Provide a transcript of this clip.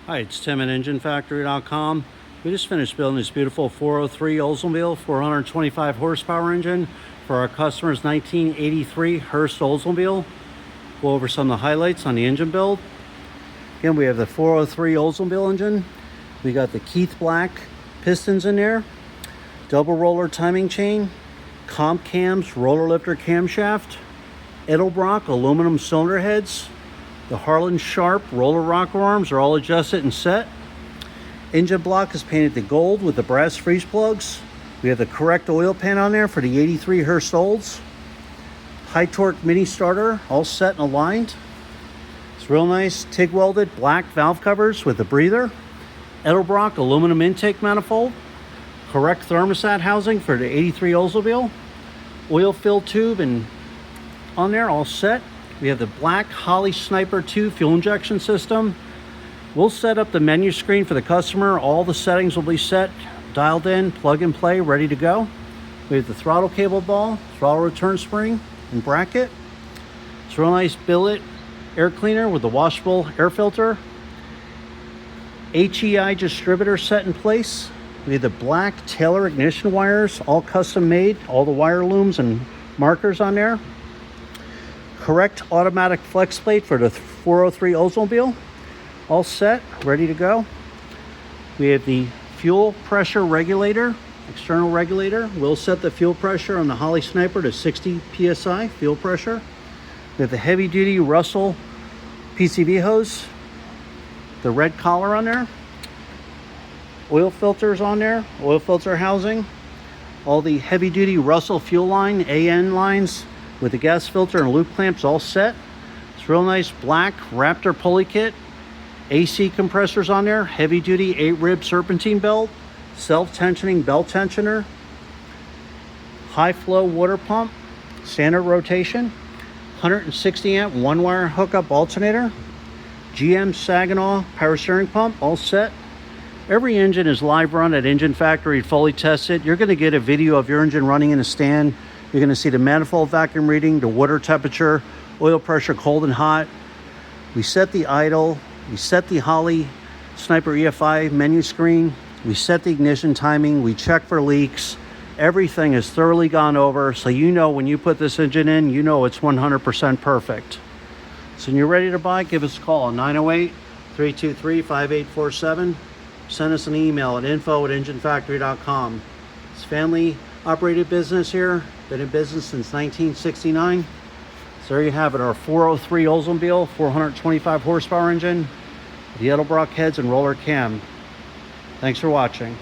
Hi, it's Tim at enginefactory.com. We just finished building this beautiful 403 Oldsmobile 425 horsepower engine for our customer's 1983 Hurst Oldsmobile. Go over some of the highlights on the engine build. Again, we have the 403 Oldsmobile engine. We got the Keith Black pistons in there, double roller timing chain, comp cams, roller lifter camshaft, Edelbrock aluminum cylinder heads. The Harlan Sharp roller rocker arms are all adjusted and set. Engine block is painted to gold with the brass freeze plugs. We have the correct oil pan on there for the 83 Hurst Olds. High torque mini starter, all set and aligned. It's real nice TIG welded black valve covers with the breather. Edelbrock aluminum intake manifold. Correct thermostat housing for the 83 Oldsmobile. Oil fill tube and on there, all set. We have the black Holley Sniper 2 fuel injection system. We'll set up the menu screen for the customer. All the settings will be set, dialed in, plug and play, ready to go. We have the throttle cable ball, throttle return spring, and bracket. It's a real nice billet air cleaner with the washable air filter. HEI distributor set in place. We have the black Taylor ignition wires, all custom made, all the wire looms and markers on there. Correct automatic flex plate for the 403 Oldsmobile, all set, ready to go. We have the fuel pressure regulator, external regulator. We'll set the fuel pressure on the Holley Sniper to 60 psi fuel pressure. We have the heavy duty Russell PCV hose, the red collar on there, oil filters on there, oil filter housing, all the heavy duty Russell fuel line, AN lines, with the gas filter and loop clamps all set. It's real nice black Wraptor pulley kit, AC compressors on there, heavy duty 8-rib serpentine belt, self-tensioning belt tensioner, high flow water pump, standard rotation, 160 amp 1-wire hookup alternator, GM Saginaw power steering pump, all set. Every engine is live run at Engine Factory, fully tested. You're going to get a video of your engine running in a stand. You're going to see the manifold vacuum reading, the water temperature, oil pressure, cold and hot. We set the idle. We set the Holley Sniper EFI menu screen. We set the ignition timing. We check for leaks. Everything is thoroughly gone over, so you know when you put this engine in, you know it's 100% perfect. So when you're ready to buy, give us a call at 908-323-5847. Send us an email at info@enginefactory.com. It's family operated business here. Been in business since 1969. So there you have it, our 403 Oldsmobile 425 horsepower engine, the Edelbrock heads and roller cam. Thanks for watching.